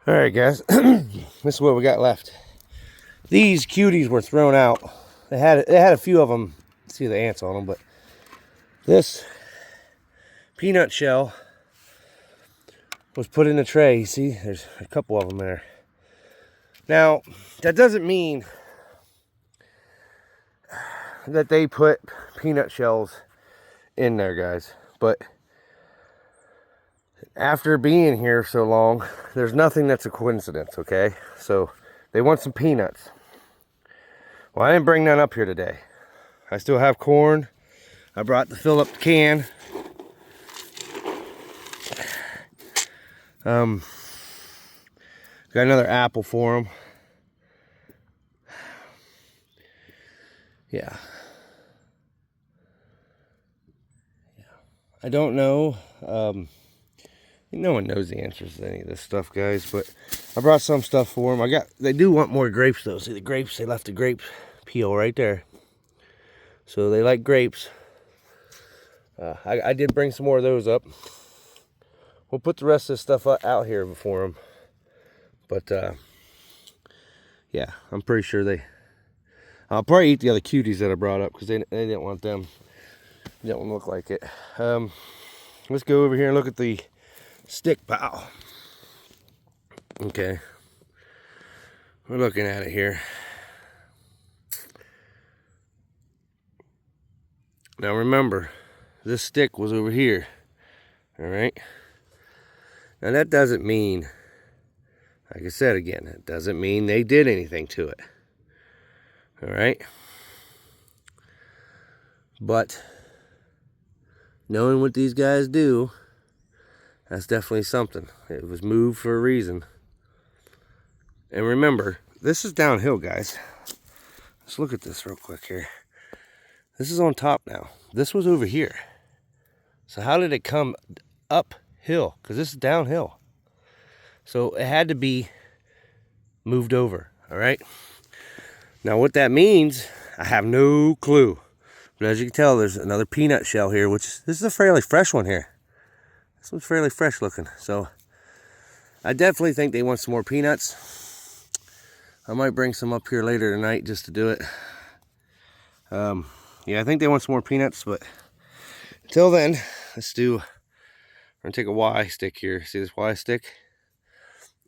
All right, guys. This is what we got left. These cuties were thrown out. They had a few of them. See the ants on them, but this peanut shell was put in a tray. You see, there's a couple of them there. Now, that doesn't mean that they put peanut shells in there, guys. But after being here so long, there's nothing that's a coincidence, okay? So they want some peanuts. Well, I didn't bring none up here today. I still have corn. I brought the fill up can. Got another apple for them. Yeah. I don't know. No one knows the answers to any of this stuff, guys, but I brought some stuff for them. They do want more grapes, though. See the grapes? They left the grape peel right there. So they like grapes. I did bring some more of those up. We'll put the rest of this stuff out here for them. But, yeah, I'm pretty sure I'll probably eat the other cuties that I brought up because they didn't want them. They don't look like it. Let's go over here and look at the stick pile. Okay. We're looking at it here. Now remember, this stick was over here. All right. Now that doesn't mean, like I said again, it doesn't mean they did anything to it. All right. But knowing what these guys do, that's definitely something. It was moved for a reason. And remember, this is downhill, guys. Let's look at this real quick here. This is on top now. This was over here. So how did it come uphill? Because this is downhill. So it had to be moved over, all right? Now what that means, I have no clue. But as you can tell, there's another peanut shell here, this is a fairly fresh one here. This one's fairly fresh looking. So I definitely think they want some more peanuts. I might bring some up here later tonight just to do it. Yeah, I think they want some more peanuts, but until then, we're gonna take a Y stick here. See this Y stick?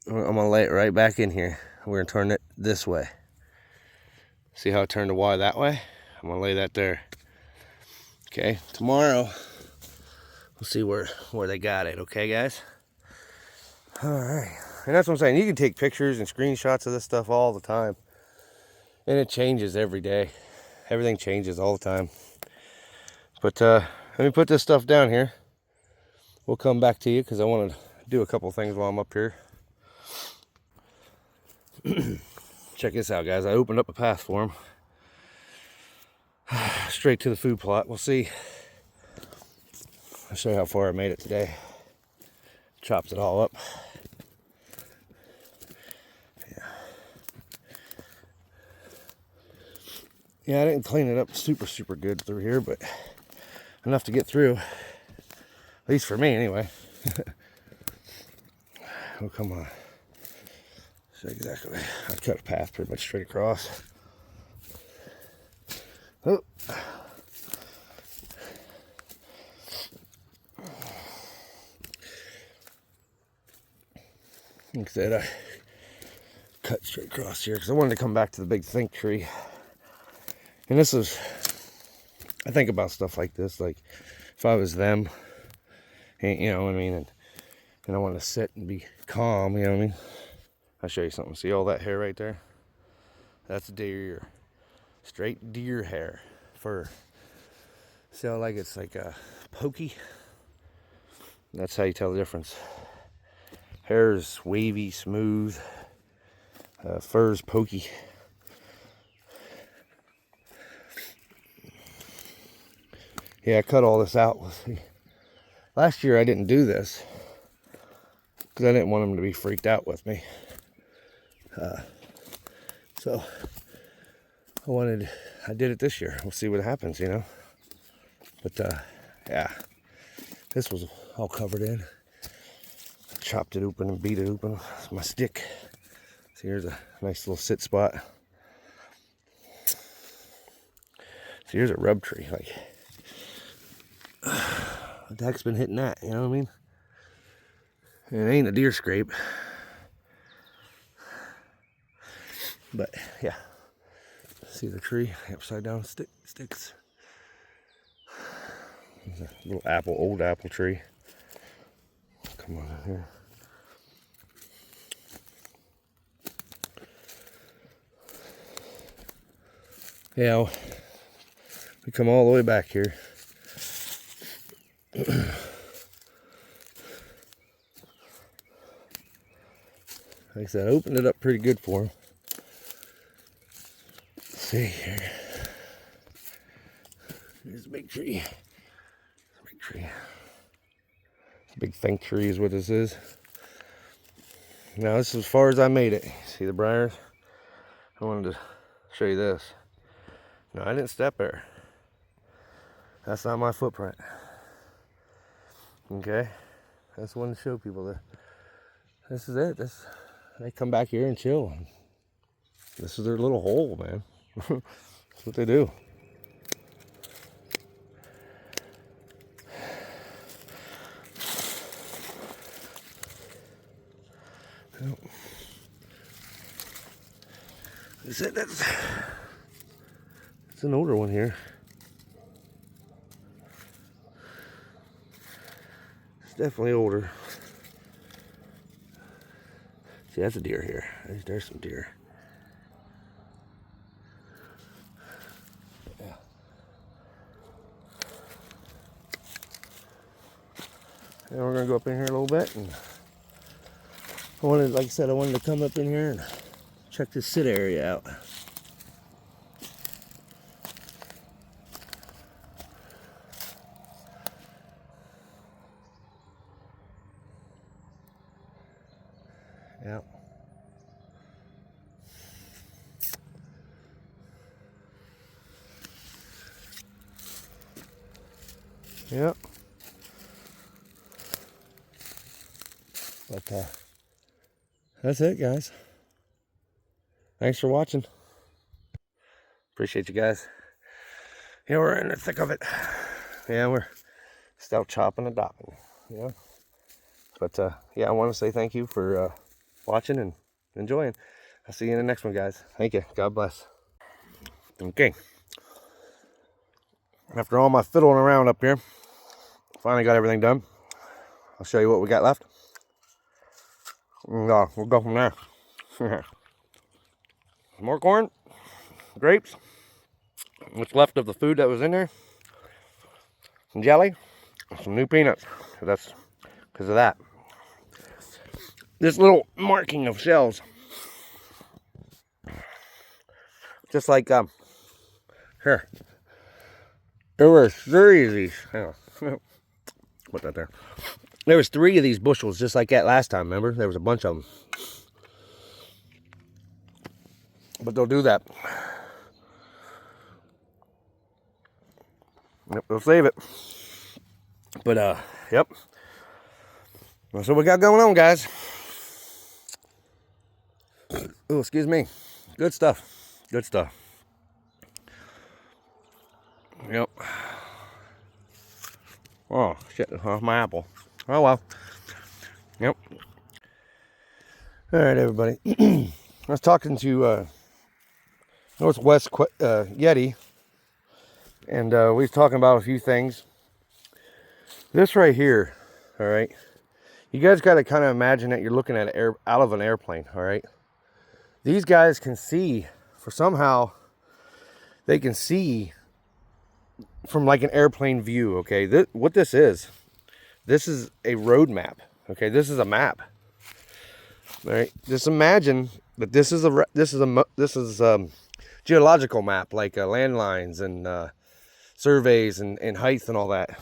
I'm gonna lay it right back in here. We're gonna turn it this way. See how I turned the Y that way? I'm gonna lay that there. Okay, tomorrow we'll see where they got it, okay, guys? All right, and that's what I'm saying. You can take pictures and screenshots of this stuff all the time, and it changes every day. Everything changes all the time. But let me put this stuff down here. We'll come back to you because I want to do a couple things while I'm up here. Check this out, guys. I opened up a path for them. Straight to the food plot. We'll see. I'll show you how far I made it today. Chopped it all up. Yeah, I didn't clean it up super good through here, but enough to get through. At least for me, anyway. Oh, come on. So exactly. I cut a path pretty much straight across. Oh. Like I said, I cut straight across here because I wanted to come back to the big think tree. And this is, I think about stuff like this, like if I was them, and, you know what I mean, and I want to sit and be calm, you know what I mean. I'll show you something. See all that hair right there? That's deer, straight deer hair, fur. See how like it's like a pokey? That's how you tell the difference. Hair is wavy, smooth, fur is pokey. Yeah, I cut all this out. Last year I didn't do this because I didn't want them to be freaked out with me. So I did it this year. We'll see what happens, you know. But yeah, this was all covered in. chopped it open and beat it open. It's my stick. So here's a nice little sit spot. So here's a rub tree. Like, what the heck's been hitting that? You know what I mean? It ain't a deer scrape. But yeah. See the tree? Upside down sticks. There's a little old apple tree. Come on in here. Yeah, we come all the way back here. Like I said, I opened it up pretty good for him. Let's see here. Here's a big tree. Big tree. Big think tree is what this is. Now this is as far as I made it. See the briars? I wanted to show you this. No, I didn't step there. That's not my footprint. Okay? I just wanted to show people that this is it. They come back here and chill. This is their little hole, man. That's what they do. It's an older one here. It's definitely older. See, that's a deer here. There's some deer. Yeah. And we're gonna go up in here a little bit, and like I said, I wanted to come up in here and check this sit area out. Yep. Yep. But that's it, guys. Thanks for watching. Appreciate you guys. Yeah, we're in the thick of it. Yeah, we're still chopping and dopping. Yeah. But yeah, I want to say thank you for watching and enjoying. I'll see you in the next one, guys. Thank you. God bless. Okay. After all my fiddling around up here, finally got everything done. I'll show you what we got left. And we'll go from there. More corn, grapes, what's left of the food that was in there, some jelly, some new peanuts. That's because of that. This little marking of shells, just like here. There were 3 of these. Put that there. There was 3 of these bushels, just like that last time. Remember, there was a bunch of them. But they'll do that. Yep, they'll save it. But yep. That's what we got going on, guys. Oh, excuse me. Good stuff. Good stuff. Yep. Oh, shit. Off my apple. Oh, well. Yep. All right, everybody. I was talking to Northwest Yeti, and we was talking about a few things. This right here, all right? You guys got to kind of imagine that you're looking at out of an airplane, all right? These guys can see, somehow, they can see from like an airplane view, okay? What this is a road map, okay? This is a map, all right? Just imagine that this is a geological map, like landlines and surveys and height and all that.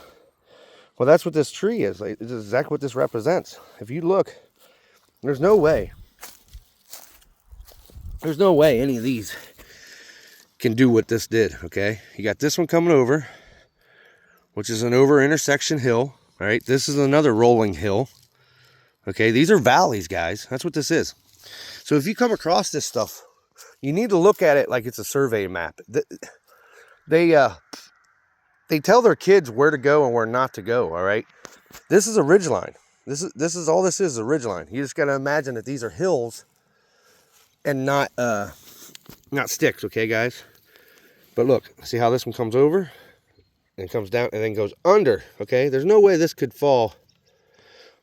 Well, that's what this tree is. Like, it's exactly what this represents. If you look, there's no way any of these can do what this did, okay? You got this one coming over, which is an over intersection hill, all right? This is another rolling hill, Okay, these are valleys, guys. That's what this is. So if you come across this stuff, you need to look at it like it's a survey map. They tell their kids where to go and where not to go, all right? This is a ridge line. This is all this is a ridge line. You just got to imagine that these are hills and not sticks, okay, guys? But look, see how this one comes over and comes down and then goes under, okay? There's no way this could fall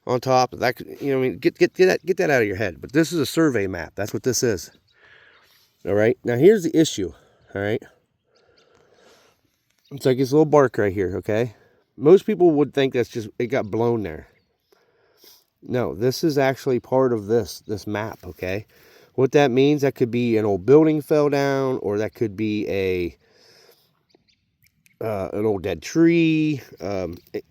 on top. That could, you know, I mean, get that out of your head. But this is a survey map. That's what this is. All right. Now here's the issue. All right. It's like this little bark right here, okay? Most people would think that's just, it got blown there. No, this is actually part of this map, okay? What that means, that could be an old building fell down, or that could be an old dead tree.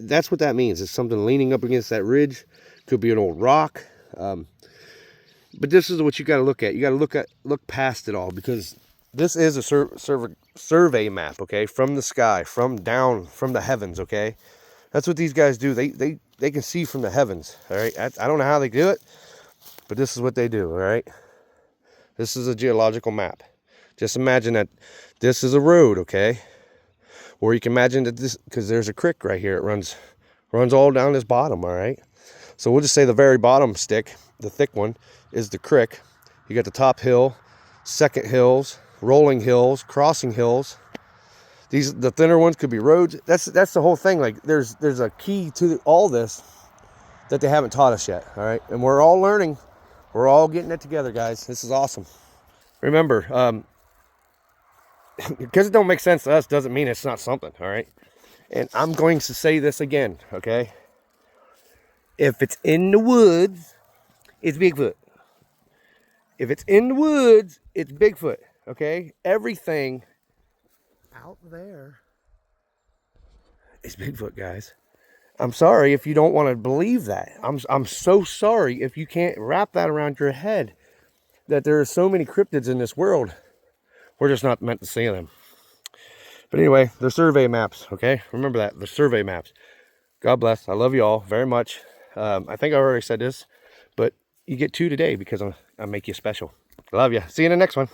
That's what that means. It's something leaning up against that ridge. Could be an old rock. But this is what you got to look at. You got to look past it all, because this is a survey map, okay, from the sky, from the heavens, okay. That's what these guys do. They can see from the heavens, all right. I don't know how they do it, but this is what they do, all right. This is a geological map. Just imagine that this is a road, okay, or you can imagine that this, because there's a creek right here. It runs all down this bottom, all right. So we'll just say the very bottom stick, the thick one, is the creek. You got the top hill, second hills, rolling hills, crossing hills. The thinner ones could be roads. That's the whole thing. Like there's a key to all this that they haven't taught us yet. All right, and we're all learning. We're all getting it together, guys. This is awesome. Remember, because it don't make sense to us doesn't mean it's not something. All right, and I'm going to say this again. Okay, if it's in the woods, it's Bigfoot. If it's in the woods, it's Bigfoot. Okay, everything out there is Bigfoot, guys. I'm sorry if you don't want to believe that. I'm so sorry if you can't wrap that around your head, that there are so many cryptids in this world. We're just not meant to see them. But anyway, they're survey maps, okay? Remember that, they're survey maps. God bless. I love you all very much. I think I already said this, but you get 2 today because I make you special. Love you. See you in the next one.